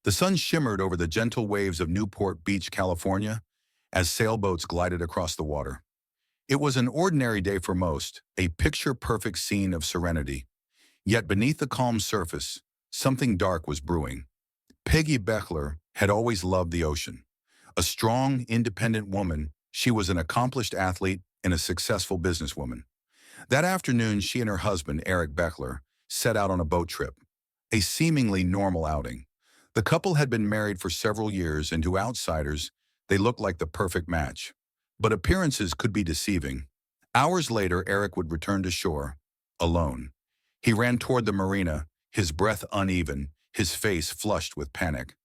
The sun shimmered over the gentle waves of Newport Beach, California, as sailboats glided across the water. It was an ordinary day for most, a picture-perfect scene of serenity. Yet beneath the calm surface, something dark was brewing. Peggy Beckler had always loved the ocean. A strong, independent woman, she was an accomplished athlete and a successful businesswoman. That afternoon, she and her husband, Eric Beckler, set out on a boat trip, a seemingly normal outing. The couple had been married for several years, and to outsiders, they looked like the perfect match. But appearances could be deceiving. Hours later, Eric would return to shore, alone. He ran toward the marina, his breath uneven, his face flushed with panic.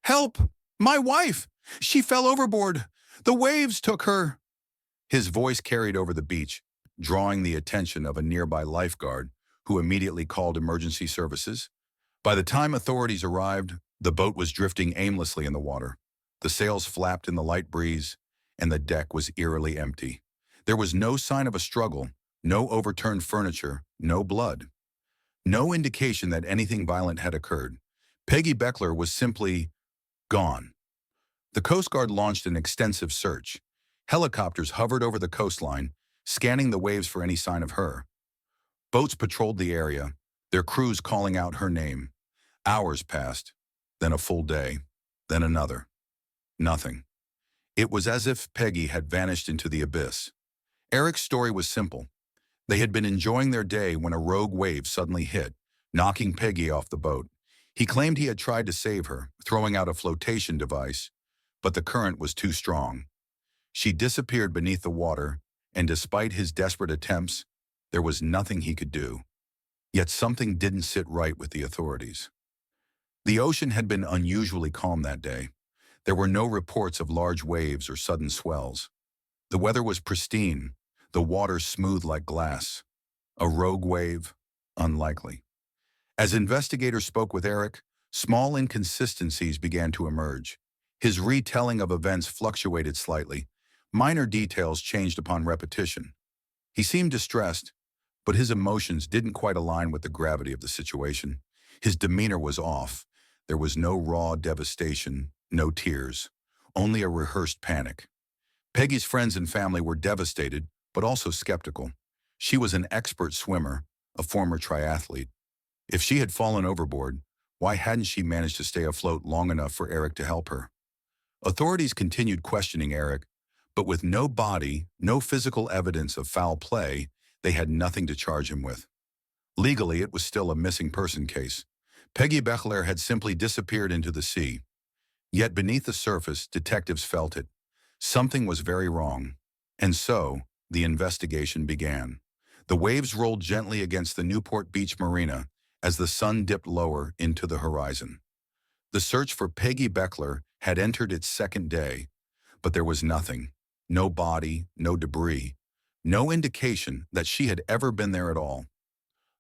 "Help! My wife! She fell overboard! The waves took her!" His voice carried over the beach, drawing the attention of a nearby lifeguard, who immediately called emergency services. By the time authorities arrived, the boat was drifting aimlessly in the water. The sails flapped in the light breeze, and the deck was eerily empty. There was no sign of a struggle, no overturned furniture, no blood. No indication that anything violent had occurred. Peggy Beckler was simply gone. The Coast Guard launched an extensive search. Helicopters hovered over the coastline, scanning the waves for any sign of her. Boats patrolled the area, their crews calling out her name. Hours passed, then a full day, then another. Nothing. It was as if Peggy had vanished into the abyss. Eric's story was simple. They had been enjoying their day when a rogue wave suddenly hit, knocking Peggy off the boat. He claimed he had tried to save her, throwing out a flotation device, but the current was too strong. She disappeared beneath the water, and despite his desperate attempts, there was nothing he could do. Yet something didn't sit right with the authorities. The ocean had been unusually calm that day. There were no reports of large waves or sudden swells. The weather was pristine, the water smooth like glass. A rogue wave? Unlikely. As investigators spoke with Eric, small inconsistencies began to emerge. His retelling of events fluctuated slightly. Minor details changed upon repetition. He seemed distressed, but his emotions didn't quite align with the gravity of the situation. His demeanor was off. There was no raw devastation, no tears, only a rehearsed panic. Peggy's friends and family were devastated, but also skeptical. She was an expert swimmer, a former triathlete. If she had fallen overboard, why hadn't she managed to stay afloat long enough for Eric to help her? Authorities continued questioning Eric, but with no body, no physical evidence of foul play, they had nothing to charge him with. Legally, it was still a missing person case. Peggy Beckler had simply disappeared into the sea. Yet beneath the surface, detectives felt it. Something was very wrong. And so, the investigation began. The waves rolled gently against the Newport Beach marina as the sun dipped lower into the horizon. The search for Peggy Beckler had entered its second day, but there was nothing. No body, no debris, no indication that she had ever been there at all.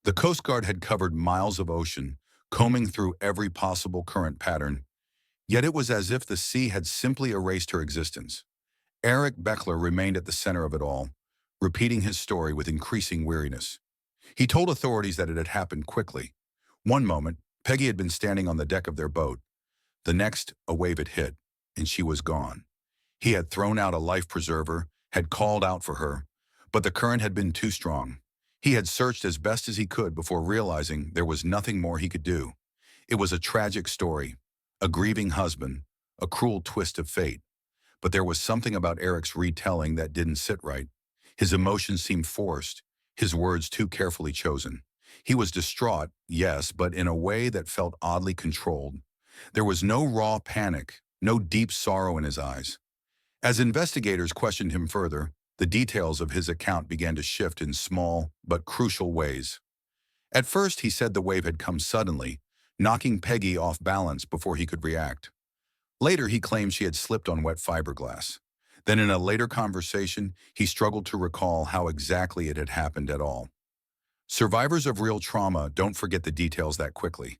The Coast Guard had covered miles of ocean, combing through every possible current pattern, yet it was as if the sea had simply erased her existence. Eric Beckler remained at the center of it all, repeating his story with increasing weariness. He told authorities that it had happened quickly. One moment, Peggy had been standing on the deck of their boat. The next, a wave had hit, and she was gone. He had thrown out a life preserver, had called out for her, but the current had been too strong. He had searched as best as he could before realizing there was nothing more he could do. It was a tragic story, a grieving husband, a cruel twist of fate. But there was something about Eric's retelling that didn't sit right. His emotions seemed forced, his words too carefully chosen. He was distraught, yes, but in a way that felt oddly controlled. There was no raw panic, no deep sorrow in his eyes. As investigators questioned him further, the details of his account began to shift in small but crucial ways. At first, he said the wave had come suddenly, knocking Peggy off balance before he could react. Later, he claimed she had slipped on wet fiberglass. Then in a later conversation, he struggled to recall how exactly it had happened at all. Survivors of real trauma don't forget the details that quickly.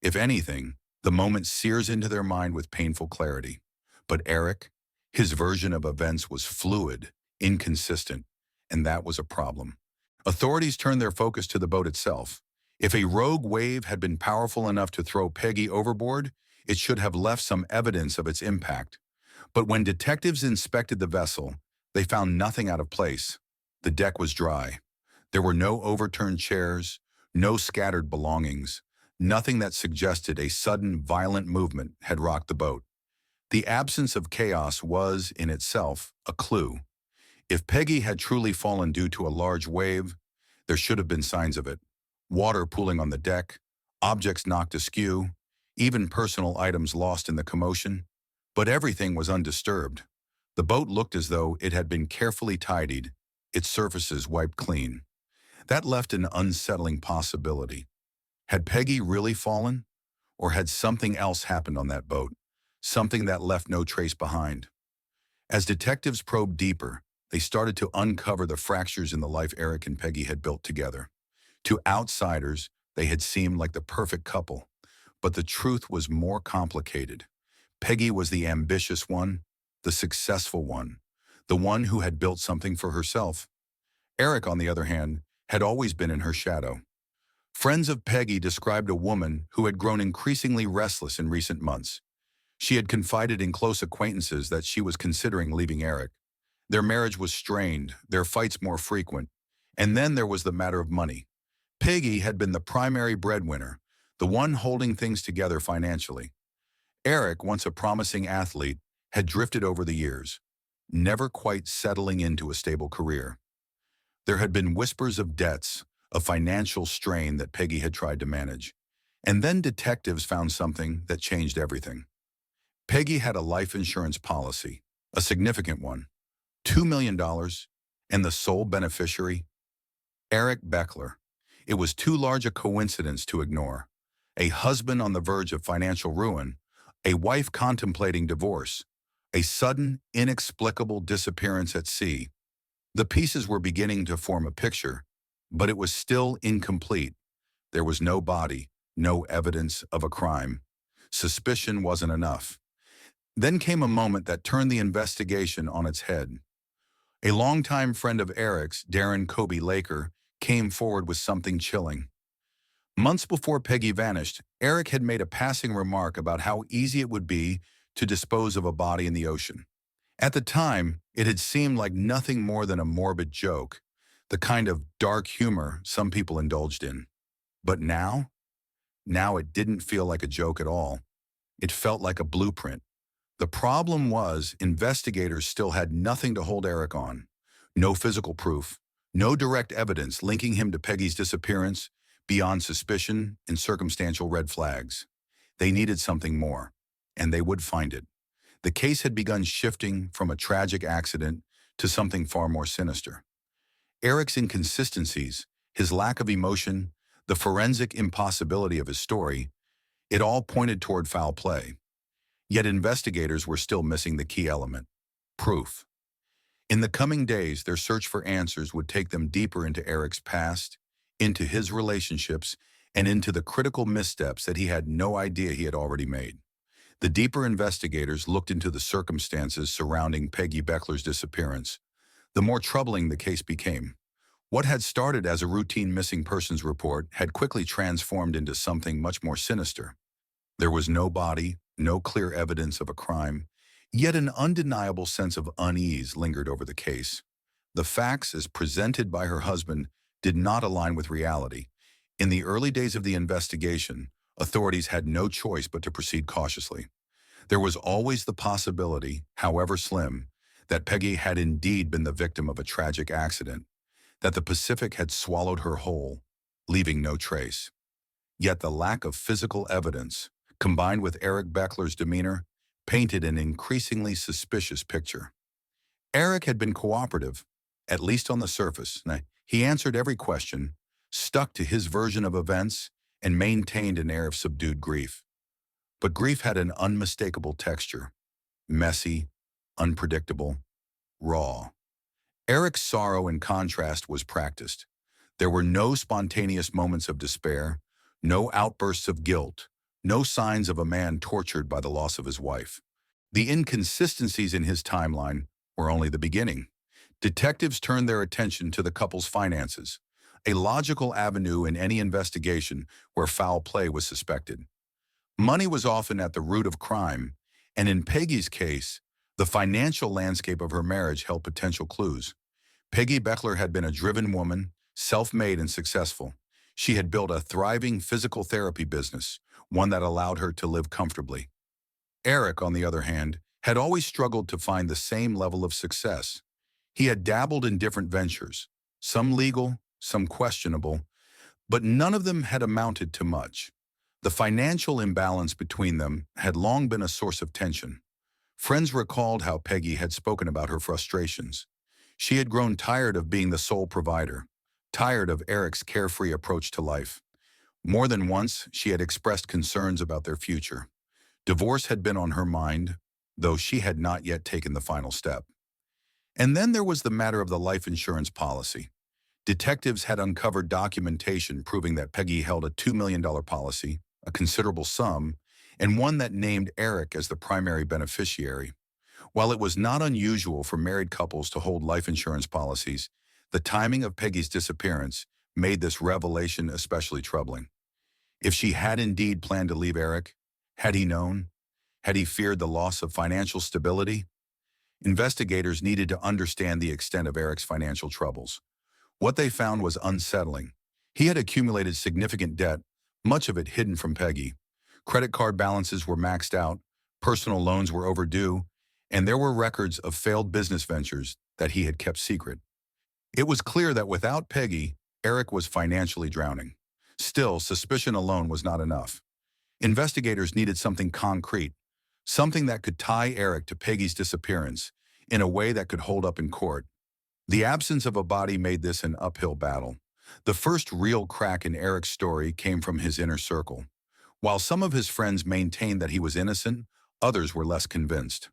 If anything, the moment sears into their mind with painful clarity. But Eric, his version of events was fluid, inconsistent, and that was a problem. Authorities turned their focus to the boat itself. If a rogue wave had been powerful enough to throw Peggy overboard, It should have left some evidence of its impact. But when detectives inspected the vessel, they found nothing out of place. The deck was dry. There were no overturned chairs, no scattered belongings, nothing that suggested a sudden violent movement had rocked the boat. The absence of chaos was, in itself, a clue. If Peggy had truly fallen due to a large wave, there should have been signs of it. Water pooling on the deck, objects knocked askew, even personal items lost in the commotion. But everything was undisturbed. The boat looked as though it had been carefully tidied, its surfaces wiped clean. That left an unsettling possibility. Had Peggy really fallen? Or had something else happened on that boat? Something that left no trace behind? As detectives probed deeper, they started to uncover the fractures in the life Eric and Peggy had built together. To outsiders, they had seemed like the perfect couple. But the truth was more complicated. Peggy was the ambitious one, the successful one, the one who had built something for herself. Eric, on the other hand, had always been in her shadow. Friends of Peggy described a woman who had grown increasingly restless in recent months. She had confided in close acquaintances that she was considering leaving Eric. Their marriage was strained, their fights more frequent. And then there was the matter of money. Peggy had been the primary breadwinner, the one holding things together financially. Eric, once a promising athlete, had drifted over the years, never quite settling into a stable career. There had been whispers of debts, of financial strain that Peggy had tried to manage. And then detectives found something that changed everything. Peggy had a life insurance policy, a significant one, $2 million, and the sole beneficiary, Eric Beckler. It was too large a coincidence to ignore. A husband on the verge of financial ruin, a wife contemplating divorce, a sudden, inexplicable disappearance at sea. The pieces were beginning to form a picture, but it was still incomplete. There was no body, no evidence of a crime. Suspicion wasn't enough. Then came a moment that turned the investigation on its head. A longtime friend of Eric's, Darren Kobe Laker, came forward with something chilling. Months before Peggy vanished, Eric had made a passing remark about how easy it would be to dispose of a body in the ocean. At the time, it had seemed like nothing more than a morbid joke, the kind of dark humor some people indulged in. But now it didn't feel like a joke at all. It felt like a blueprint. The problem was investigators still had nothing to hold Eric on. No physical proof, no direct evidence linking him to Peggy's disappearance beyond suspicion and circumstantial red flags. They needed something more, and they would find it. The case had begun shifting from a tragic accident to something far more sinister. Eric's inconsistencies, his lack of emotion, the forensic impossibility of his story, it all pointed toward foul play. Yet investigators were still missing the key element: proof. In the coming days, their search for answers would take them deeper into Eric's past, into his relationships, and into the critical missteps that he had no idea he had already made. The deeper investigators looked into the circumstances surrounding Peggy Beckler's disappearance, the more troubling the case became. What had started as a routine missing persons report had quickly transformed into something much more sinister. There was no body, no clear evidence of a crime, yet an undeniable sense of unease lingered over the case. The facts, as presented by her husband, did not align with reality. In the early days of the investigation, authorities had no choice but to proceed cautiously. There was always the possibility, however slim, that Peggy had indeed been the victim of a tragic accident, that the Pacific had swallowed her whole, leaving no trace. Yet the lack of physical evidence, combined with Eric Beckler's demeanor, painted an increasingly suspicious picture. Eric had been cooperative, at least on the surface. He answered every question, stuck to his version of events, and maintained an air of subdued grief. But grief had an unmistakable texture: messy, unpredictable, raw. Eric's sorrow, in contrast, was practiced. There were no spontaneous moments of despair, no outbursts of guilt, no signs of a man tortured by the loss of his wife. The inconsistencies in his timeline were only the beginning. Detectives turned their attention to the couple's finances, a logical avenue in any investigation where foul play was suspected. Money was often at the root of crime, and in Peggy's case, the financial landscape of her marriage held potential clues. Peggy Beckler had been a driven woman, self-made and successful. She had built a thriving physical therapy business, one that allowed her to live comfortably. Eric, on the other hand, had always struggled to find the same level of success. He had dabbled in different ventures, some legal, some questionable, but none of them had amounted to much. The financial imbalance between them had long been a source of tension. Friends recalled how Peggy had spoken about her frustrations. She had grown tired of being the sole provider, tired of Eric's carefree approach to life. More than once, she had expressed concerns about their future. Divorce had been on her mind, though she had not yet taken the final step. And then there was the matter of the life insurance policy. Detectives had uncovered documentation proving that Peggy held a $2 million policy, a considerable sum, and one that named Eric as the primary beneficiary. While it was not unusual for married couples to hold life insurance policies, the timing of Peggy's disappearance made this revelation especially troubling. If she had indeed planned to leave Eric, had he known? Had he feared the loss of financial stability? Investigators needed to understand the extent of Eric's financial troubles. What they found was unsettling. He had accumulated significant debt, much of it hidden from Peggy. Credit card balances were maxed out, personal loans were overdue, and there were records of failed business ventures that he had kept secret. It was clear that without Peggy, Eric was financially drowning. Still, suspicion alone was not enough. Investigators needed something concrete, something that could tie Eric to Peggy's disappearance in a way that could hold up in court. The absence of a body made this an uphill battle. The first real crack in Eric's story came from his inner circle. While some of his friends maintained that he was innocent, others were less convinced.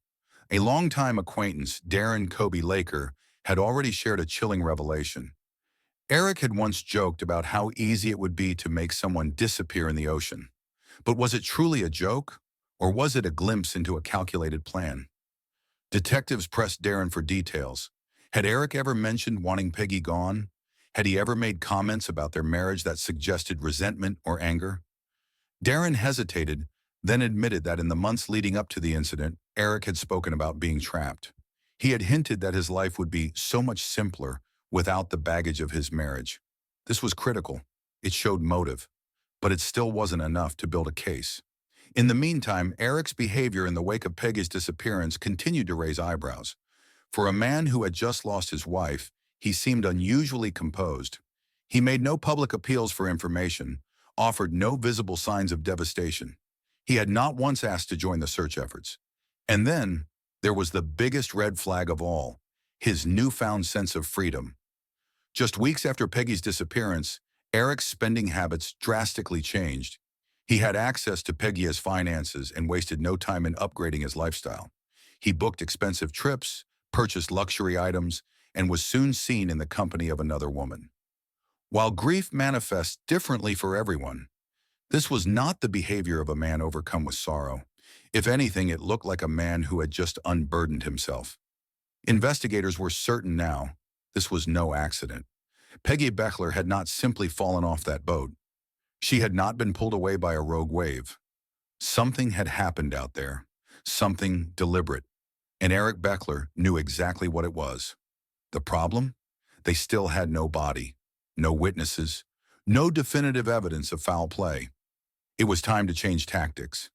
A longtime acquaintance, Darren Kobe Laker, had already shared a chilling revelation. Eric had once joked about how easy it would be to make someone disappear in the ocean. But was it truly a joke, or was it a glimpse into a calculated plan? Detectives pressed Darren for details. Had Eric ever mentioned wanting Peggy gone? Had he ever made comments about their marriage that suggested resentment or anger? Darren hesitated, then admitted that in the months leading up to the incident, Eric had spoken about being trapped. He had hinted that his life would be so much simpler without the baggage of his marriage. This was critical. It showed motive, but it still wasn't enough to build a case. In the meantime, Eric's behavior in the wake of Peggy's disappearance continued to raise eyebrows. For a man who had just lost his wife, he seemed unusually composed. He made no public appeals for information, offered no visible signs of devastation. He had not once asked to join the search efforts. And then, there was the biggest red flag of all, his newfound sense of freedom. Just weeks after Peggy's disappearance, Eric's spending habits drastically changed. He had access to Peggy's finances and wasted no time in upgrading his lifestyle. He booked expensive trips, purchased luxury items, and was soon seen in the company of another woman. While grief manifests differently for everyone, this was not the behavior of a man overcome with sorrow. If anything, it looked like a man who had just unburdened himself. Investigators were certain now this was no accident. Peggy Beckler had not simply fallen off that boat. She had not been pulled away by a rogue wave. Something had happened out there, something deliberate, and Eric Beckler knew exactly what it was. The problem? They still had no body, no witnesses, no definitive evidence of foul play. It was time to change tactics.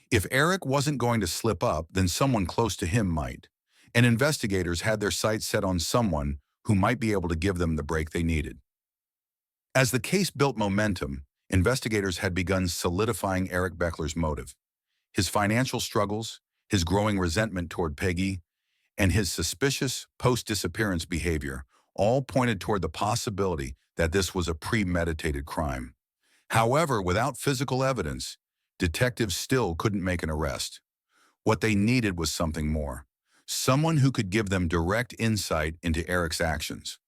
If Eric wasn't going to slip up, then someone close to him might, and investigators had their sights set on someone who might be able to give them the break they needed. As the case built momentum, investigators had begun solidifying Eric Beckler's motive. His financial struggles, his growing resentment toward Peggy, and his suspicious post-disappearance behavior all pointed toward the possibility that this was a premeditated crime. However, without physical evidence, detectives still couldn't make an arrest. What they needed was something more, someone who could give them direct insight into Eric's actions.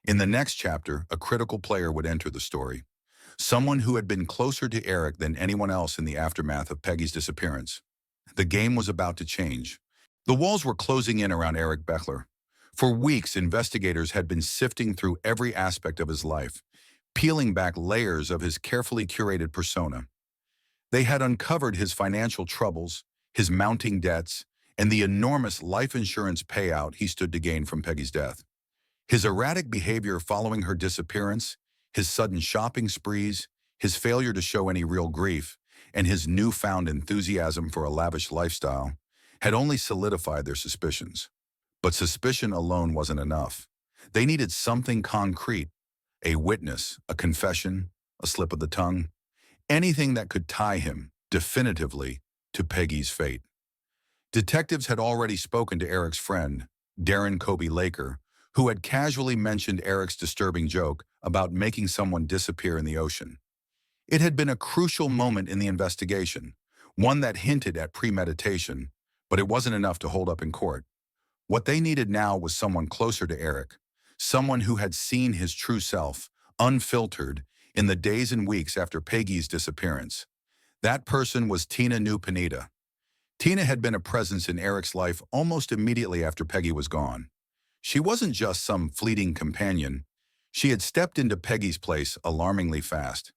In the next chapter, a critical player would enter the story, someone who had been closer to Eric than anyone else in the aftermath of Peggy's disappearance. The game was about to change. The walls were closing in around Eric Beckler. For weeks, investigators had been sifting through every aspect of his life, peeling back layers of his carefully curated persona. They had uncovered his financial troubles, his mounting debts, and the enormous life insurance payout he stood to gain from Peggy's death. His erratic behavior following her disappearance, his sudden shopping sprees, his failure to show any real grief, and his newfound enthusiasm for a lavish lifestyle had only solidified their suspicions. But suspicion alone wasn't enough. They needed something concrete, a witness, a confession, a slip of the tongue, anything that could tie him, definitively, to Peggy's fate. Detectives had already spoken to Eric's friend, Darren Kobe Laker, who had casually mentioned Eric's disturbing joke about making someone disappear in the ocean. It had been a crucial moment in the investigation, one that hinted at premeditation, but it wasn't enough to hold up in court. What they needed now was someone closer to Eric, someone who had seen his true self, unfiltered, in the days and weeks after Peggy's disappearance. That person was Tina New Pineda. Tina had been a presence in Eric's life almost immediately after Peggy was gone. She wasn't just some fleeting companion. She had stepped into Peggy's place alarmingly fast.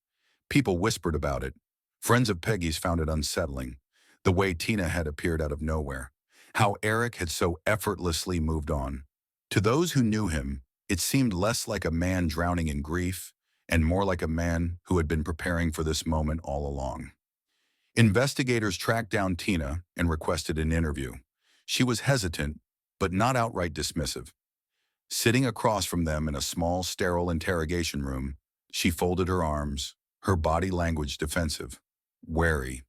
People whispered about it. Friends of Peggy's found it unsettling, the way Tina had appeared out of nowhere, how Eric had so effortlessly moved on. To those who knew him, it seemed less like a man drowning in grief and more like a man who had been preparing for this moment all along. Investigators tracked down Tina and requested an interview. She was hesitant, but not outright dismissive. Sitting across from them in a small, sterile interrogation room, she folded her arms, her body language defensive, wary.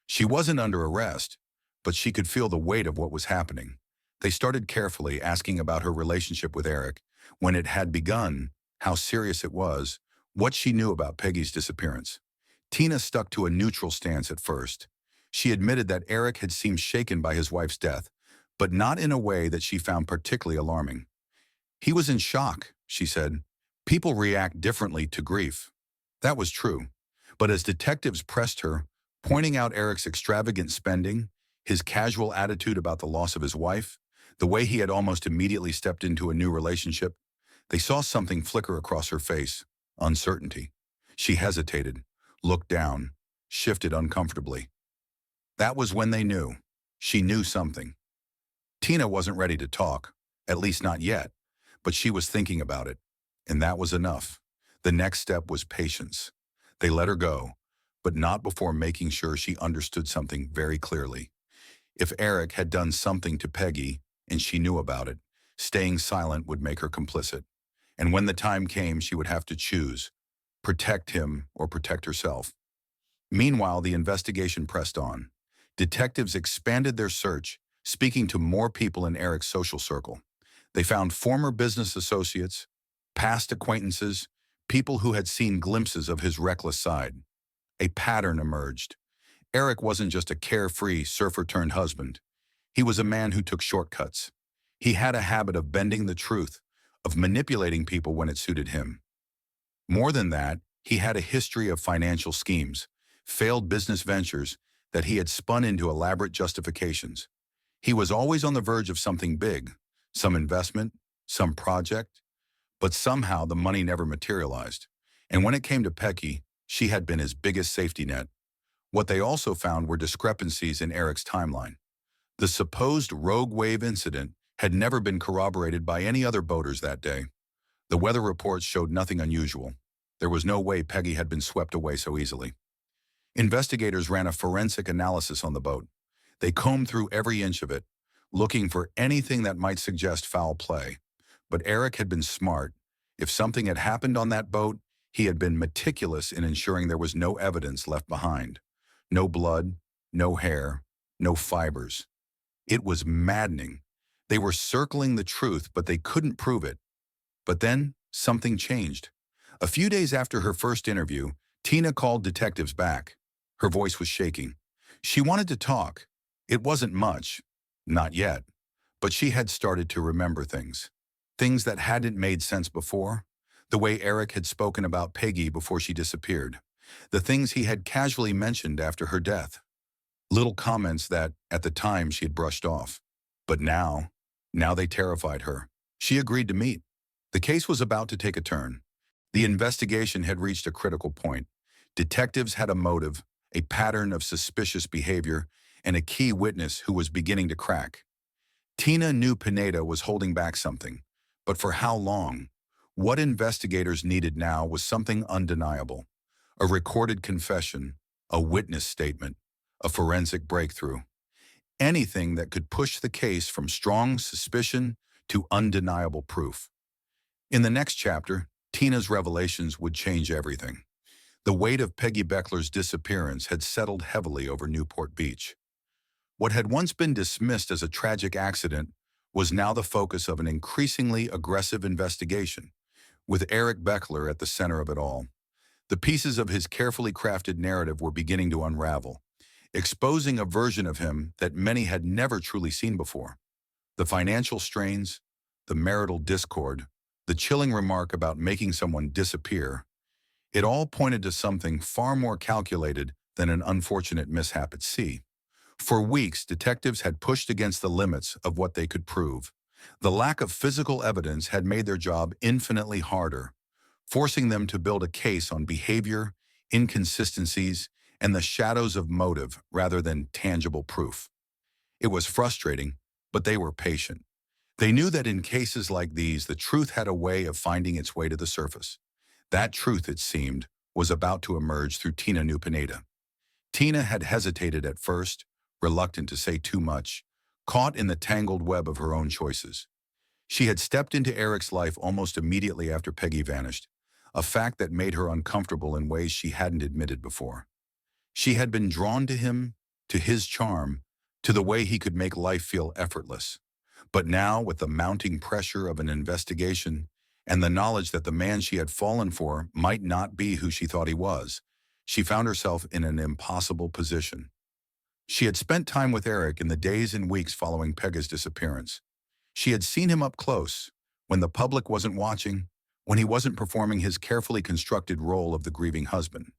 She wasn't under arrest, but she could feel the weight of what was happening. They started carefully asking about her relationship with Eric, when it had begun, how serious it was, what she knew about Peggy's disappearance. Tina stuck to a neutral stance at first. She admitted that Eric had seemed shaken by his wife's death, but not in a way that she found particularly alarming. He was in shock, she said. People react differently to grief. That was true. But as detectives pressed her, pointing out Eric's extravagant spending, his casual attitude about the loss of his wife, the way he had almost immediately stepped into a new relationship, they saw something flicker across her face, uncertainty. She hesitated, looked down, shifted uncomfortably. That was when they knew. She knew something. Tina wasn't ready to talk, at least not yet, but she was thinking about it, and that was enough. The next step was patience. They let her go, but not before making sure she understood something very clearly. If Eric had done something to Peggy, and she knew about it, staying silent would make her complicit. And when the time came, she would have to choose, protect him or protect herself. Meanwhile, the investigation pressed on. Detectives expanded their search, speaking to more people in Eric's social circle. They found former business associates, past acquaintances, people who had seen glimpses of his reckless side. A pattern emerged. Eric wasn't just a carefree surfer-turned-husband. He was a man who took shortcuts. He had a habit of bending the truth, of manipulating people when it suited him. More than that, he had a history of financial schemes, failed business ventures that he had spun into elaborate justifications. He was always on the verge of something big, some investment, some project, but somehow the money never materialized. And when it came to Peggy, she had been his biggest safety net. What they also found were discrepancies in Eric's timeline. The supposed rogue wave incident had never been corroborated by any other boaters that day. The weather reports showed nothing unusual. There was no way Peggy had been swept away so easily. Investigators ran a forensic analysis on the boat. They combed through every inch of it, looking for anything that might suggest foul play. But Eric had been smart. If something had happened on that boat, he had been meticulous in ensuring there was no evidence left behind. No blood, no hair, no fibers. It was maddening. They were circling the truth, but they couldn't prove it. But then, something changed. A few days after her first interview, Tina called detectives back. Her voice was shaking. She wanted to talk. It wasn't much. Not yet. But she had started to remember things. Things that hadn't made sense before. The way Eric had spoken about Peggy before she disappeared. The things he had casually mentioned after her death. Little comments that, at the time, she had brushed off. But now they terrified her. She agreed to meet. The case was about to take a turn. The investigation had reached a critical point. Detectives had a motive, a pattern of suspicious behavior, and a key witness who was beginning to crack. Tina knew Pineda was holding back something, but for how long? What investigators needed now was something undeniable. A recorded confession, a witness statement, a forensic breakthrough. Anything that could push the case from strong suspicion to undeniable proof. In the next chapter, Tina's revelations would change everything. The weight of Peggy Beckler's disappearance had settled heavily over Newport Beach. What had once been dismissed as a tragic accident was now the focus of an increasingly aggressive investigation, with Eric Beckler at the center of it all. The pieces of his carefully crafted narrative were beginning to unravel, exposing a version of him that many had never truly seen before. The financial strains, the marital discord, the chilling remark about making someone disappear, it all pointed to something far more calculated than an unfortunate mishap at sea. For weeks, detectives had pushed against the limits of what they could prove. The lack of physical evidence had made their job infinitely harder, forcing them to build a case on behavior, inconsistencies, and the shadows of motive rather than tangible proof. It was frustrating, but they were patient. They knew that in cases like these, the truth had a way of finding its way to the surface. That truth, it seemed, was about to emerge through Tina Pineda. Tina had hesitated at first, reluctant to say too much, caught in the tangled web of her own choices. She had stepped into Eric's life almost immediately after Peggy vanished, a fact that made her uncomfortable in ways she hadn't admitted before. She had been drawn to him, to his charm, to the way he could make life feel effortless. But now, with the mounting pressure of an investigation and the knowledge that the man she had fallen for might not be who she thought he was, she found herself in an impossible position. She had spent time with Eric in the days and weeks following Peggy's disappearance. She had seen him up close, when the public wasn't watching, when he wasn't performing his carefully constructed role of the grieving husband.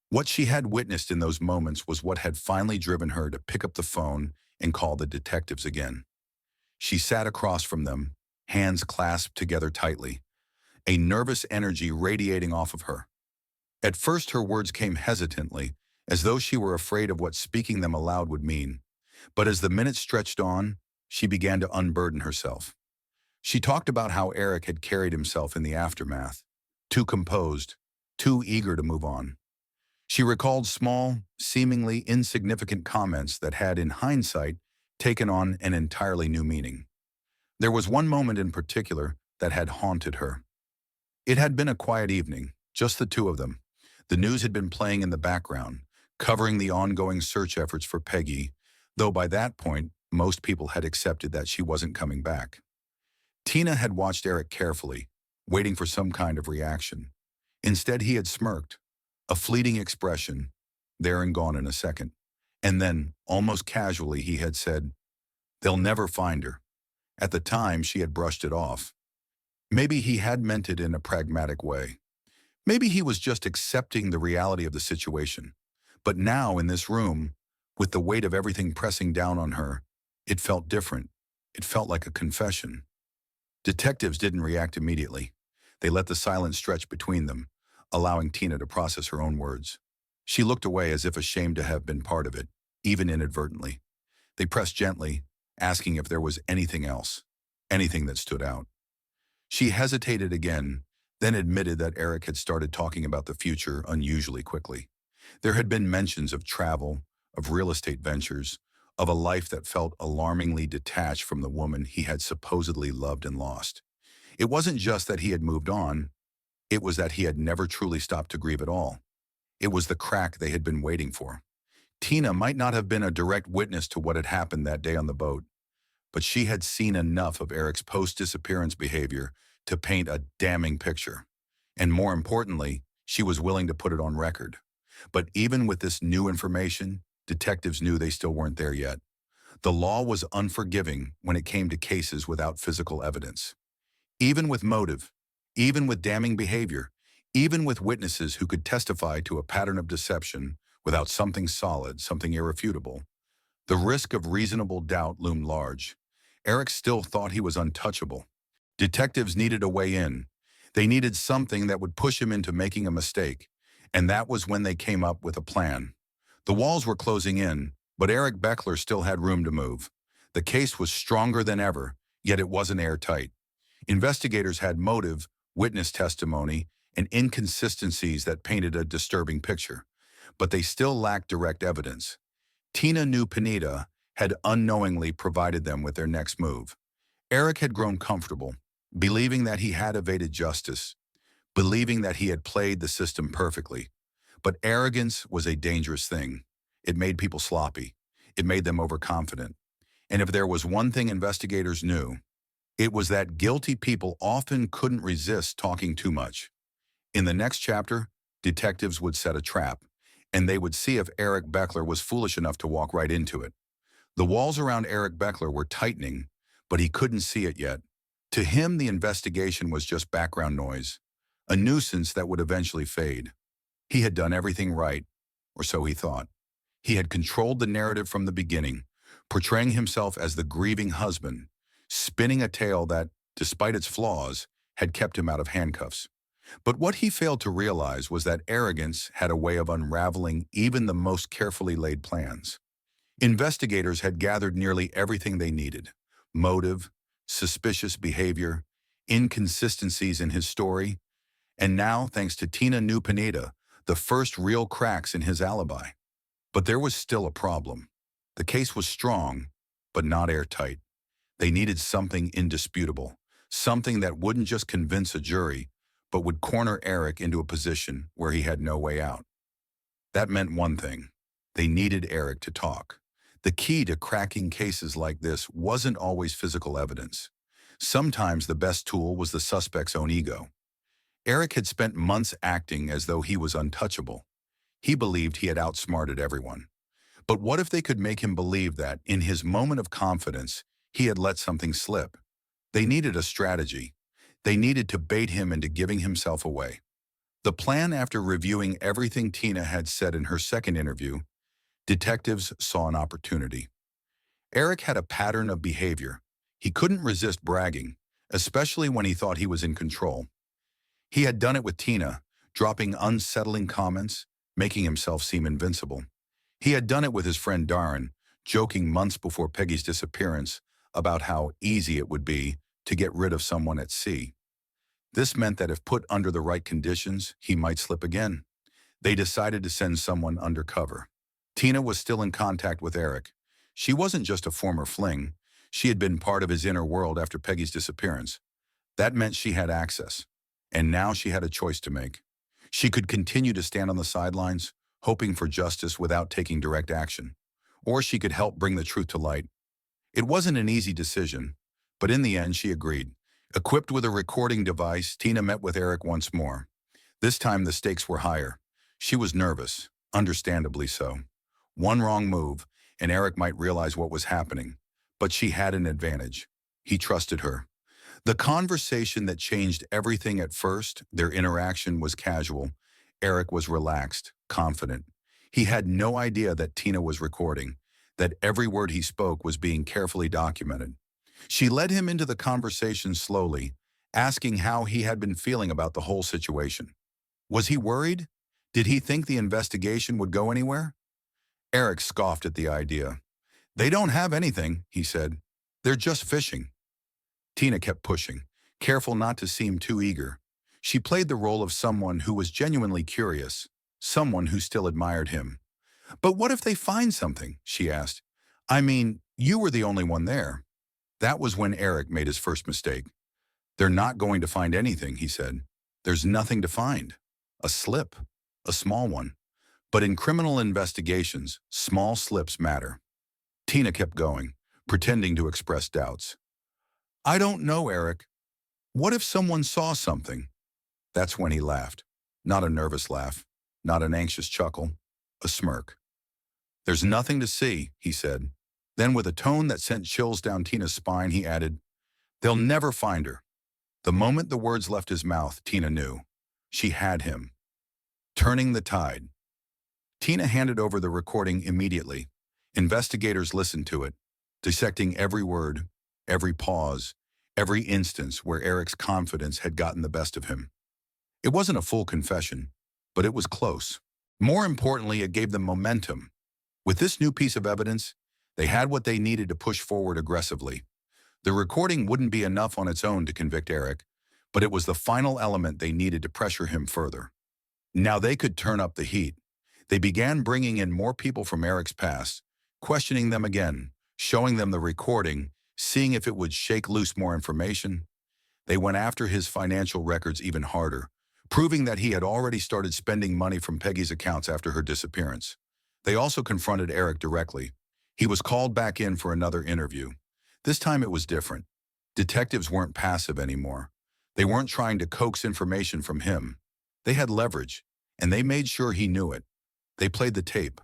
What she had witnessed in those moments was what had finally driven her to pick up the phone and call the detectives again. She sat across from them, hands clasped together tightly, a nervous energy radiating off of her. At first her words came hesitantly, as though she were afraid of what speaking them aloud would mean. But as the minutes stretched on, she began to unburden herself. She talked about how Eric had carried himself in the aftermath, too composed, too eager to move on. She recalled small, seemingly insignificant comments that had, in hindsight, taken on an entirely new meaning. There was one moment in particular that had haunted her. It had been a quiet evening, just the two of them. The news had been playing in the background, covering the ongoing search efforts for Peggy, though by that point, most people had accepted that she wasn't coming back. Tina had watched Eric carefully, waiting for some kind of reaction. Instead, he had smirked, a fleeting expression, there and gone in a second. And then, almost casually, he had said, "They'll never find her." At the time, she had brushed it off. Maybe he had meant it in a pragmatic way. Maybe he was just accepting the reality of the situation. But now, in this room, with the weight of everything pressing down on her, it felt different. It felt like a confession. Detectives didn't react immediately. They let the silence stretch between them, allowing Tina to process her own words. She looked away as if ashamed to have been part of it, even inadvertently. They pressed gently, asking if there was anything else, anything that stood out. She hesitated again, then admitted that Eric had started talking about the future unusually quickly. There had been mentions of travel, of real estate ventures, of a life that felt alarmingly detached from the woman he had supposedly loved and lost. It wasn't just that he had moved on, it was that he had never truly stopped to grieve at all. It was the crack they had been waiting for. Tina might not have been a direct witness to what had happened that day on the boat, but she had seen enough of Eric's post-disappearance behavior to paint a damning picture. And more importantly, she was willing to put it on record. But even with this new information, detectives knew they still weren't there yet. The law was unforgiving when it came to cases without physical evidence. Even with motive, even with damning behavior, even with witnesses who could testify to a pattern of deception without something solid, something irrefutable, the risk of reasonable doubt loomed large. Eric still thought he was untouchable. Detectives needed a way in. They needed something that would push him into making a mistake, and that was when they came up with a plan. The walls were closing in, but Eric Beckler still had room to move. The case was stronger than ever, yet it wasn't airtight. Investigators had motive, witness testimony, and inconsistencies that painted a disturbing picture, but they still lacked direct evidence. Tina knew Pineda had unknowingly provided them with their next move. Eric had grown comfortable, believing that he had evaded justice, believing that he had played the system perfectly. But arrogance was a dangerous thing. It made people sloppy. It made them overconfident. And if there was one thing investigators knew, it was that guilty people often couldn't resist talking too much. In the next chapter, detectives would set a trap, and they would see if Eric Beckler was foolish enough to walk right into it. The walls around Eric Beckler were tightening, but he couldn't see it yet. To him, the investigation was just background noise, a nuisance that would eventually fade. He had done everything right, or so he thought. He had controlled the narrative from the beginning, portraying himself as the grieving husband, spinning a tale that, despite its flaws, had kept him out of handcuffs. But what he failed to realize was that arrogance had a way of unraveling even the most carefully laid plans. Investigators had gathered nearly everything they needed: motive, suspicious behavior, inconsistencies in his story, and now, thanks to Tina New Pineda, the first real cracks in his alibi. But there was still a problem. The case was strong, but not airtight. They needed something indisputable, something that wouldn't just convince a jury, but would corner Eric into a position where he had no way out. That meant one thing: they needed Eric to talk. The key to cracking cases like this wasn't always physical evidence. Sometimes the best tool was the suspect's own ego. Eric had spent months acting as though he was untouchable. He believed he had outsmarted everyone. But what if they could make him believe that, in his moment of confidence, he had let something slip? They needed a strategy. They needed to bait him into giving himself away. The plan, after reviewing everything Tina had said in her second interview, detectives saw an opportunity. Eric had a pattern of behavior. He couldn't resist bragging, especially when he thought he was in control. He had done it with Tina, dropping unsettling comments, making himself seem invincible. He had done it with his friend Darren, joking months before Peggy's disappearance about how easy it would be to get rid of someone at sea. This meant that if put under the right conditions, he might slip again. They decided to send someone undercover. Tina was still in contact with Eric. She wasn't just a former fling. She had been part of his inner world after Peggy's disappearance. That meant she had access. And now she had a choice to make. She could continue to stand on the sidelines, hoping for justice without taking direct action. Or she could help bring the truth to light. It wasn't an easy decision, but in the end she agreed. Equipped with a recording device, Tina met with Eric once more. This time the stakes were higher. She was nervous, understandably so. One wrong move, and Eric might realize what was happening. But she had an advantage. He trusted her. The conversation that changed everything at first, their interaction, was casual. Eric was relaxed, confident. He had no idea that Tina was recording, that every word he spoke was being carefully documented. She led him into the conversation slowly, asking how he had been feeling about the whole situation. Was he worried? Did he think the investigation would go anywhere? Eric scoffed at the idea. "They don't have anything," he said. "They're just fishing." Tina kept pushing, careful not to seem too eager. She played the role of someone who was genuinely curious, someone who still admired him. "But what if they find something?" she asked. "I mean, you were the only one there." That was when Eric made his first mistake. "They're not going to find anything," he said. "There's nothing to find. A slip, a small one. But in criminal investigations, small slips matter." Tina kept going, pretending to express doubts. "I don't know, Eric. What if someone saw something?" That's when he laughed. Not a nervous laugh, not an anxious chuckle, a smirk. "There's nothing to see," he said. Then, with a tone that sent chills down Tina's spine, he added, "They'll never find her." The moment the words left his mouth, Tina knew. She had him. Turning the tide. Tina handed over the recording immediately. Investigators listened to it, dissecting every word, every pause, every instance where Eric's confidence had gotten the best of him. It wasn't a full confession, but it was close. More importantly, it gave them momentum. With this new piece of evidence, they had what they needed to push forward aggressively. The recording wouldn't be enough on its own to convict Eric, but it was the final element they needed to pressure him further. Now they could turn up the heat. They began bringing in more people from Eric's past, questioning them again, showing them the recording, seeing if it would shake loose more information. They went after his financial records even harder, proving that he had already started spending money from Peggy's accounts after her disappearance. They also confronted Eric directly. He was called back in for another interview. This time it was different. Detectives weren't passive anymore. They weren't trying to coax information from him. They had leverage, and they made sure he knew it. They played the tape.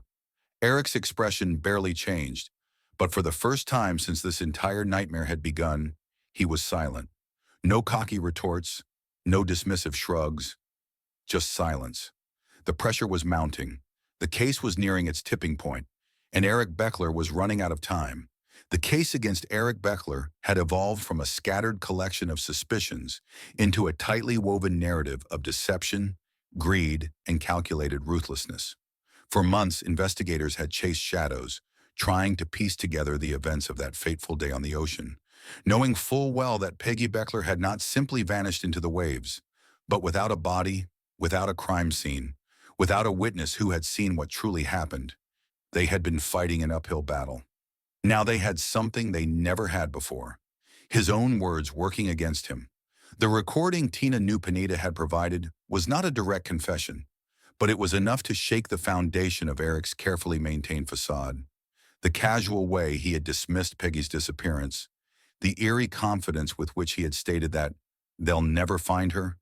Eric's expression barely changed, but for the first time since this entire nightmare had begun, he was silent. No cocky retorts, no dismissive shrugs, just silence. The pressure was mounting. The case was nearing its tipping point, and Eric Beckler was running out of time. The case against Eric Beckler had evolved from a scattered collection of suspicions into a tightly woven narrative of deception, greed, and calculated ruthlessness. For months, investigators had chased shadows, trying to piece together the events of that fateful day on the ocean, knowing full well that Peggy Beckler had not simply vanished into the waves, but without a body, without a crime scene, without a witness who had seen what truly happened. They had been fighting an uphill battle. Now they had something they never had before, his own words working against him. The recording Tina Nupanita had provided was not a direct confession, but it was enough to shake the foundation of Eric's carefully maintained facade. The casual way he had dismissed Peggy's disappearance, the eerie confidence with which he had stated that they'll never find her,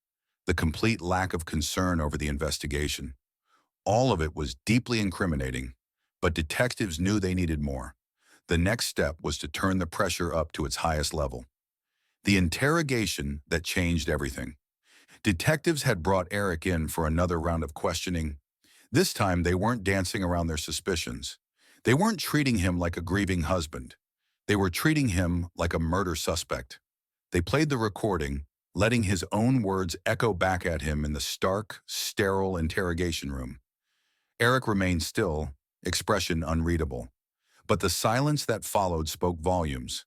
the complete lack of concern over the investigation. All of it was deeply incriminating, but detectives knew they needed more. The next step was to turn the pressure up to its highest level. The interrogation that changed everything. Detectives had brought Eric in for another round of questioning. This time they weren't dancing around their suspicions. They weren't treating him like a grieving husband. They were treating him like a murder suspect. They played the recording, letting his own words echo back at him in the stark, sterile interrogation room. Eric remained still, expression unreadable. But the silence that followed spoke volumes.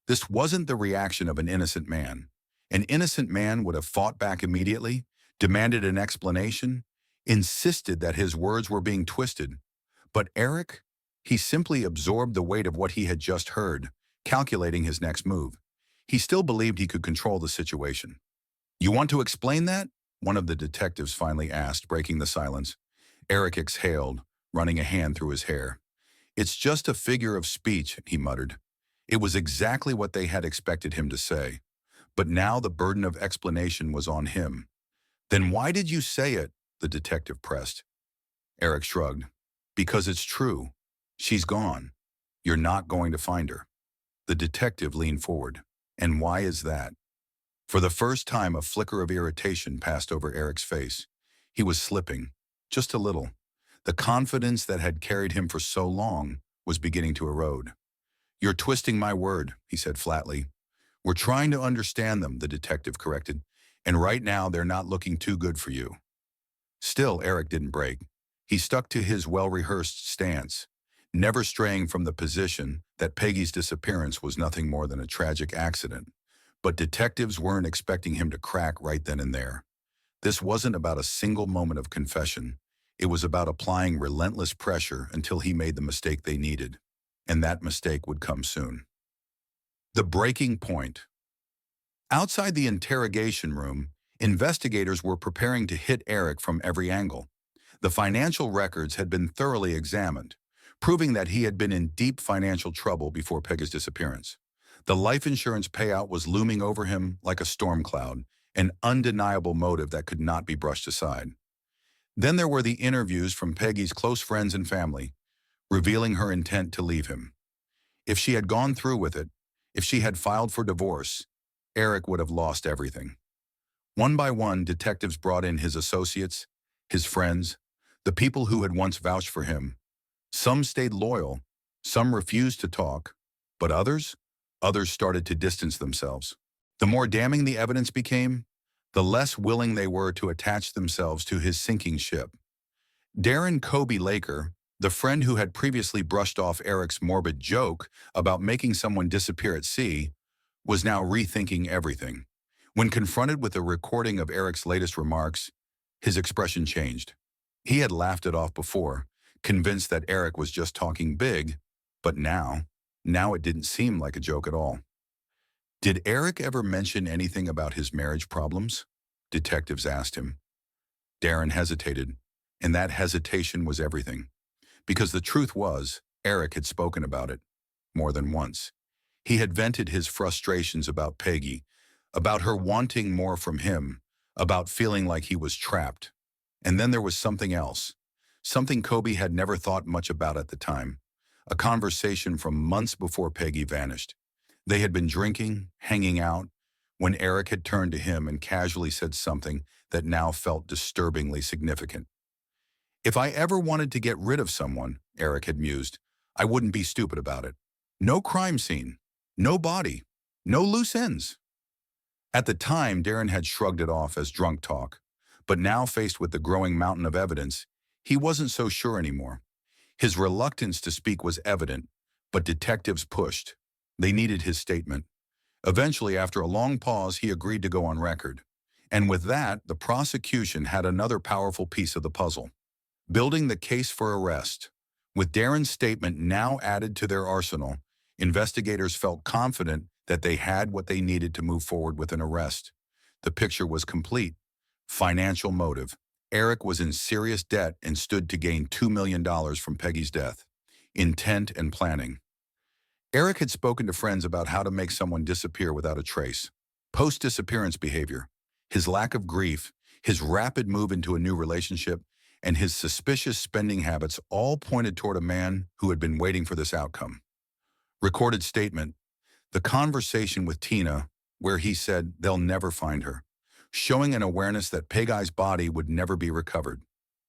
This wasn't the reaction of an innocent man. An innocent man would have fought back immediately, demanded an explanation, insisted that his words were being twisted. But Eric, he simply absorbed the weight of what he had just heard, calculating his next move. He still believed he could control the situation. "You want to explain that?" one of the detectives finally asked, breaking the silence. Eric exhaled, running a hand through his hair. "It's just a figure of speech," he muttered. It was exactly what they had expected him to say. But now the burden of explanation was on him. "Then why did you say it?" the detective pressed. Eric shrugged. "Because it's true. She's gone. You're not going to find her." The detective leaned forward. "And why is that?" For the first time, a flicker of irritation passed over Eric's face. He was slipping, just a little. The confidence that had carried him for so long was beginning to erode. "You're twisting my word," he said flatly. "We're trying to understand them," the detective corrected, "and right now they're not looking too good for you." Still, Eric didn't break. He stuck to his well-rehearsed stance, never straying from the position that Peggy's disappearance was nothing more than a tragic accident. But detectives weren't expecting him to crack right then and there. This wasn't about a single moment of confession. It was about applying relentless pressure until he made the mistake they needed. And that mistake would come soon. The breaking point. Outside the interrogation room, investigators were preparing to hit Eric from every angle. The financial records had been thoroughly examined, proving that he had been in deep financial trouble before Peggy's disappearance. The life insurance payout was looming over him like a storm cloud, an undeniable motive that could not be brushed aside. Then there were the interviews from Peggy's close friends and family, revealing her intent to leave him. If she had gone through with it, if she had filed for divorce, Eric would have lost everything. One by one, detectives brought in his associates, his friends, the people who had once vouched for him. Some stayed loyal, some refused to talk, but others started to distance themselves. The more damning the evidence became, the less willing they were to attach themselves to his sinking ship. Darren Kobe Laker, The friend who had previously brushed off Eric's morbid joke about making someone disappear at sea was now rethinking everything. When confronted with a recording of Eric's latest remarks, his expression changed. He had laughed it off before, convinced that Eric was just talking big, but now it didn't seem like a joke at all. Did Eric ever mention anything about his marriage problems? Detectives asked him. Darren hesitated, and that hesitation was everything. Because the truth was, Eric had spoken about it more than once. He had vented his frustrations about Peggy, about her wanting more from him, about feeling like he was trapped. And then there was something else, something Kobe had never thought much about at the time, a conversation from months before Peggy vanished. They had been drinking, hanging out, when Eric had turned to him and casually said something that now felt disturbingly significant. If I ever wanted to get rid of someone, Eric had mused, I wouldn't be stupid about it. No crime scene, no body, no loose ends. At the time, Darren had shrugged it off as drunk talk, but now faced with the growing mountain of evidence, he wasn't so sure anymore. His reluctance to speak was evident, but detectives pushed. They needed his statement. Eventually, after a long pause, he agreed to go on record. And with that, the prosecution had another powerful piece of the puzzle. Building the case for arrest. With Darren's statement now added to their arsenal, investigators felt confident that they had what they needed to move forward with an arrest. The picture was complete. Financial motive. Eric was in serious debt and stood to gain $2 million from Peggy's death. Intent and planning. Eric had spoken to friends about how to make someone disappear without a trace. Post-disappearance behavior, his lack of grief, his rapid move into a new relationship, and his suspicious spending habits all pointed toward a man who had been waiting for this outcome. Recorded statement. The conversation with Tina, where he said they'll never find her, showing an awareness that Peggy's body would never be recovered.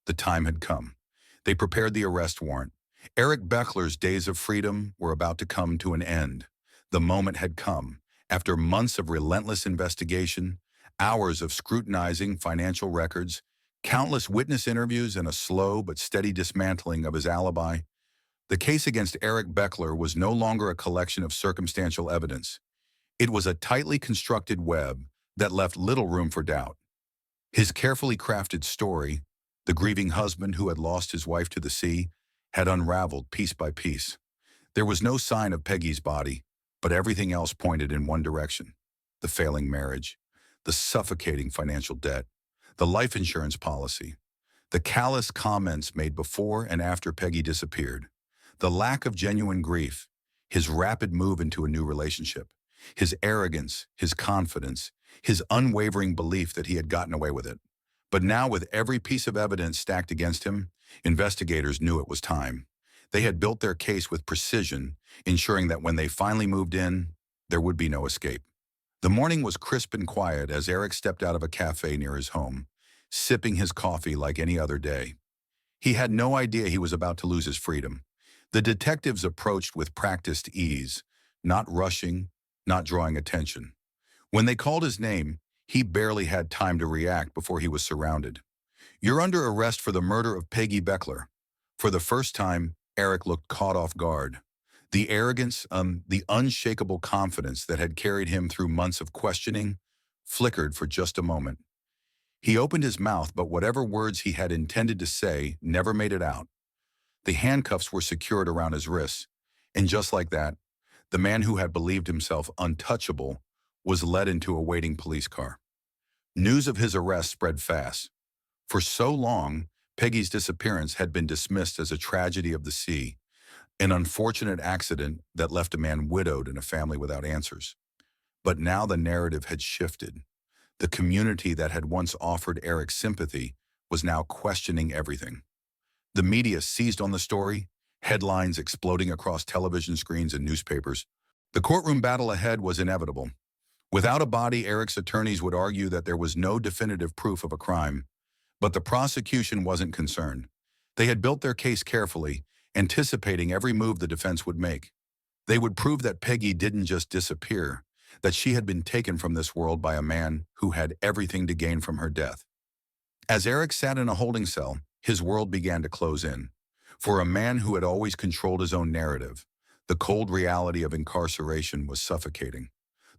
The time had come. They prepared the arrest warrant. Eric Beckler's days of freedom were about to come to an end. The moment had come. After months of relentless investigation, hours of scrutinizing financial records, countless witness interviews, and a slow but steady dismantling of his alibi, the case against Eric Beckler was no longer a collection of circumstantial evidence. It was a tightly constructed web that left little room for doubt. His carefully crafted story, the grieving husband who had lost his wife to the sea, had unraveled piece by piece. There was no sign of Peggy's body, but everything else pointed in one direction: the failing marriage, the suffocating financial debt, the life insurance policy, the callous comments made before and after Peggy disappeared, the lack of genuine grief, his rapid move into a new relationship, his arrogance, his confidence, his unwavering belief that he had gotten away with it. But now, with every piece of evidence stacked against him, investigators knew it was time. They had built their case with precision, ensuring that when they finally moved in, there would be no escape. The morning was crisp and quiet as Eric stepped out of a cafe near his home, sipping his coffee like any other day. He had no idea he was about to lose his freedom. The detectives approached with practiced ease, not rushing, not drawing attention. When they called his name, he barely had time to react before he was surrounded. "You're under arrest for the murder of Peggy Beckler." For the first time, Eric looked caught off guard. The arrogance, the unshakable confidence that had carried him through months of questioning flickered for just a moment. He opened his mouth, but whatever words he had intended to say never made it out. The handcuffs were secured around his wrists, and just like that, the man who had believed himself untouchable was led into a waiting police car. News of his arrest spread fast. For so long, Peggy's disappearance had been dismissed as a tragedy of the sea, an unfortunate accident that left a man widowed and a family without answers. But now the narrative had shifted. The community that had once offered Eric sympathy was now questioning everything. The media seized on the story, headlines exploding across television screens and newspapers. The courtroom battle ahead was inevitable. Without a body, Eric's attorneys would argue that there was no definitive proof of a crime. But the prosecution wasn't concerned. They had built their case carefully, anticipating every move the defense would make. They would prove that Peggy didn't just disappear, that she had been taken from this world by a man who had everything to gain from her death. As Eric sat in a holding cell, his world began to close in. For a man who had always controlled his own narrative, the cold reality of incarceration was suffocating.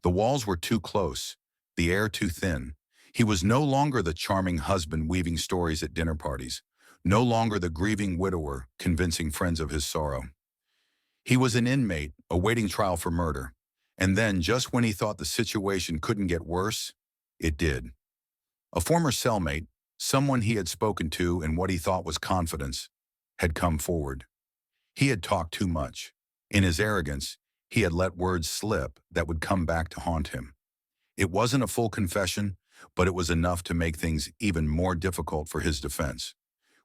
The walls were too close, the air too thin. He was no longer the charming husband weaving stories at dinner parties, no longer the grieving widower convincing friends of his sorrow. He was an inmate awaiting trial for murder. And then, just when he thought the situation couldn't get worse, it did. A former cellmate, someone he had spoken to in what he thought was confidence, had come forward. He had talked too much. In his arrogance, he had let words slip that would come back to haunt him. It wasn't a full confession, but it was enough to make things even more difficult for his defense.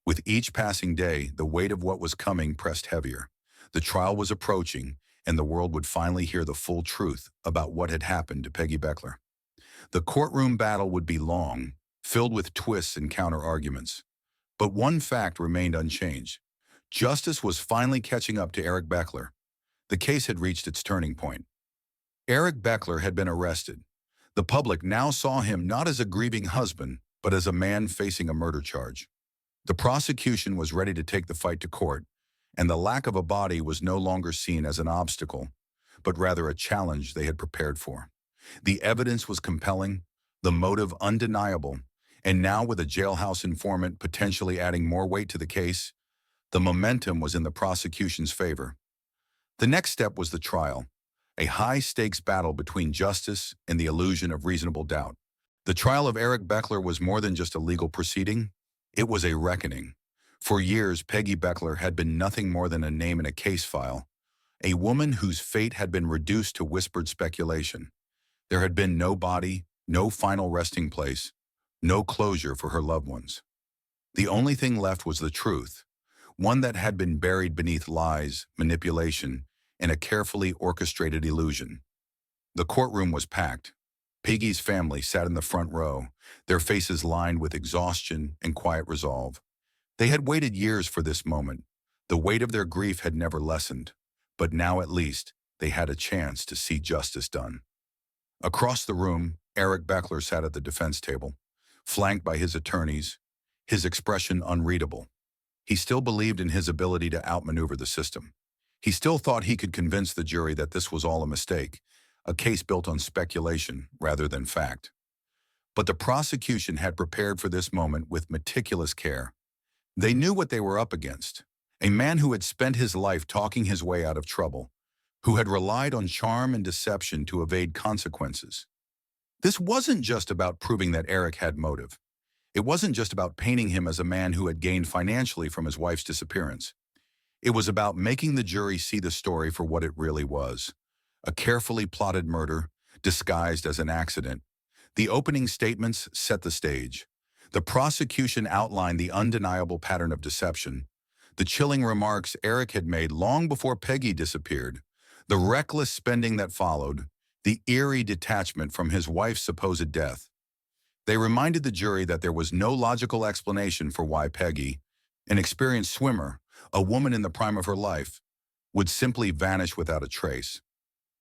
With each passing day, the weight of what was coming pressed heavier. The trial was approaching, and the world would finally hear the full truth about what had happened to Peggy Beckler. The courtroom battle would be long, filled with twists and counter-arguments. But one fact remained unchanged. Justice was finally catching up to Eric Beckler. The case had reached its turning point. Eric Beckler had been arrested. The public now saw him not as a grieving husband, but as a man facing a murder charge. The prosecution was ready to take the fight to court, and the lack of a body was no longer seen as an obstacle, but rather a challenge they had prepared for. The evidence was compelling, the motive undeniable, and now with a jailhouse informant potentially adding more weight to the case, the momentum was in the prosecution's favor. The next step was the trial, a high-stakes battle between justice and the illusion of reasonable doubt. The trial of Eric Beckler was more than just a legal proceeding. It was a reckoning. For years, Peggy Beckler had been nothing more than a name in a case file, a woman whose fate had been reduced to whispered speculation. There had been no body, no final resting place, no closure for her loved ones. The only thing left was the truth, one that had been buried beneath lies, manipulation, and a carefully orchestrated illusion. The courtroom was packed. Peggy's family sat in the front row, their faces lined with exhaustion and quiet resolve. They had waited years for this moment. The weight of their grief had never lessened, but now at least they had a chance to see justice done. Across the room, Eric Beckler sat at the defense table, flanked by his attorneys, his expression unreadable. He still believed in his ability to outmaneuver the system. He still thought he could convince the jury that this was all a mistake, a case built on speculation rather than fact. But the prosecution had prepared for this moment with meticulous care. They knew what they were up against, a man who had spent his life talking his way out of trouble, who had relied on charm and deception to evade consequences. This wasn't just about proving that Eric had motive. It wasn't just about painting him as a man who had gained financially from his wife's disappearance. It was about making the jury see the story for what it really was, a carefully plotted murder disguised as an accident. The opening statements set the stage. The prosecution outlined the undeniable pattern of deception, the chilling remarks Eric had made long before Peggy disappeared, the reckless spending that followed, the eerie detachment from his wife's supposed death. They reminded the jury that there was no logical explanation for why Peggy, an experienced swimmer, a woman in the prime of her life, would simply vanish without a trace.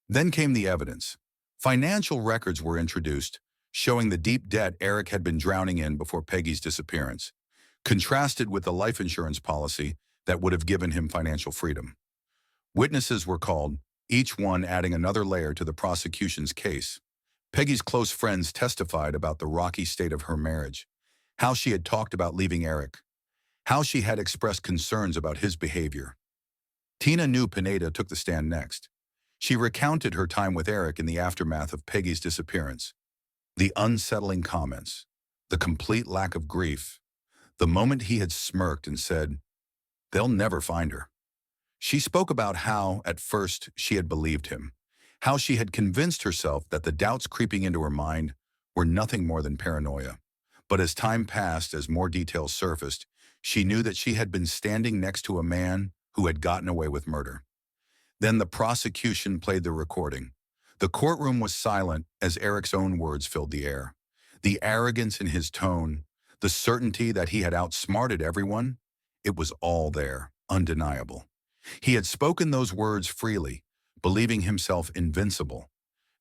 Then came the evidence. Financial records were introduced, showing the deep debt Eric had been drowning in before Peggy's disappearance, contrasted with the life insurance policy that would have given him financial freedom. Witnesses were called, each one adding another layer to the prosecution's case. Peggy's close friends testified about the rocky state of her marriage, how she had talked about leaving Eric, how she had expressed concerns about his behavior. Tina New Pineda took the stand next. She recounted her time with Eric in the aftermath of Peggy's disappearance. The unsettling comments, the complete lack of grief, the moment he had smirked and said, "They'll never find her." She spoke about how, at first, she had believed him, how she had convinced herself that the doubts creeping into her mind were nothing more than paranoia. But as time passed, as more details surfaced, she knew that she had been standing next to a man who had gotten away with murder. Then the prosecution played the recording. The courtroom was silent as Eric's own words filled the air. The arrogance in his tone, the certainty that he had outsmarted everyone, it was all there, undeniable. He had spoken those words freely, believing himself invincible.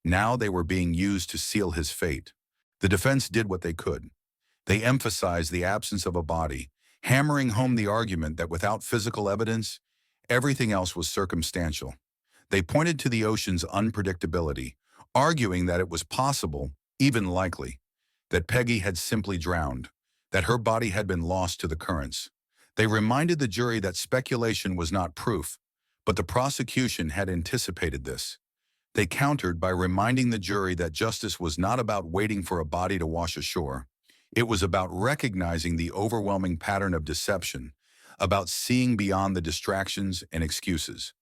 Now they were being used to seal his fate. The defense did what they could. They emphasized the absence of a body, hammering home the argument that without physical evidence, everything else was circumstantial. They pointed to the ocean's unpredictability, arguing that it was possible, even likely, that Peggy had simply drowned, that her body had been lost to the currents. They reminded the jury that speculation was not proof, but the prosecution had anticipated this. They countered by reminding the jury that justice was not about waiting for a body to wash ashore. It was about recognizing the overwhelming pattern of deception, about seeing beyond the distractions and excuses.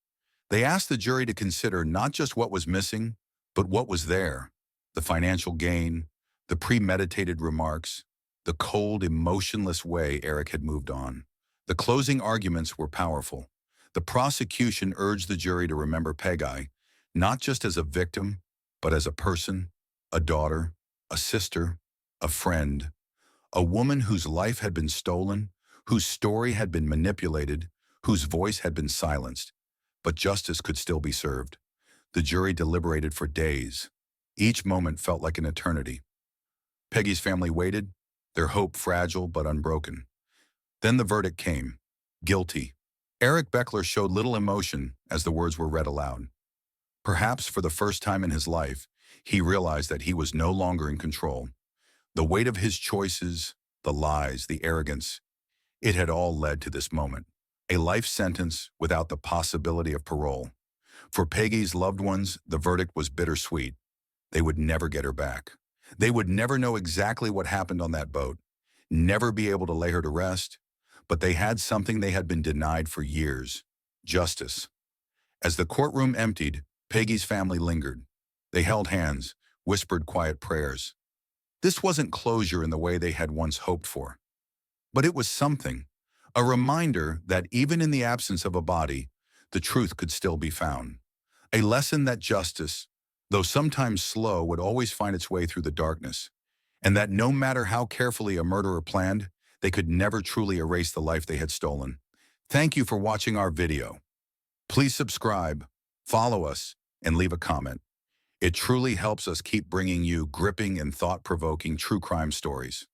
They asked the jury to consider not just what was missing, but what was there: the financial gain, the premeditated remarks, the cold, emotionless way Eric had moved on. The closing arguments were powerful. The prosecution urged the jury to remember Peggy, not just as a victim, but as a person, a daughter, a sister, a friend, a woman whose life had been stolen, whose story had been manipulated, whose voice had been silenced. But justice could still be served. The jury deliberated for days. Each moment felt like an eternity. Peggy's family waited, their hope fragile but unbroken. Then the verdict came: guilty. Eric Beckler showed little emotion as the words were read aloud. Perhaps for the first time in his life, he realized that he was no longer in control. The weight of his choices, the lies, the arrogance, it had all led to this moment. A life sentence without the possibility of parole. For Peggy's loved ones, the verdict was bittersweet. They would never get her back. They would never know exactly what happened on that boat, never be able to lay her to rest, but they had something they had been denied for years: justice. As the courtroom emptied, Peggy's family lingered. They held hands, whispered quiet prayers. This wasn't closure in the way they had once hoped for, but it was something, a reminder that even in the absence of a body, the truth could still be found. A lesson that justice, though sometimes slow, would always find its way through the darkness, and that no matter how carefully a murderer planned, they could never truly erase the life they had stolen. Thank you for watching our video. Please subscribe, follow us, and leave a comment. It truly helps us keep bringing you gripping and thought-provoking true crime stories.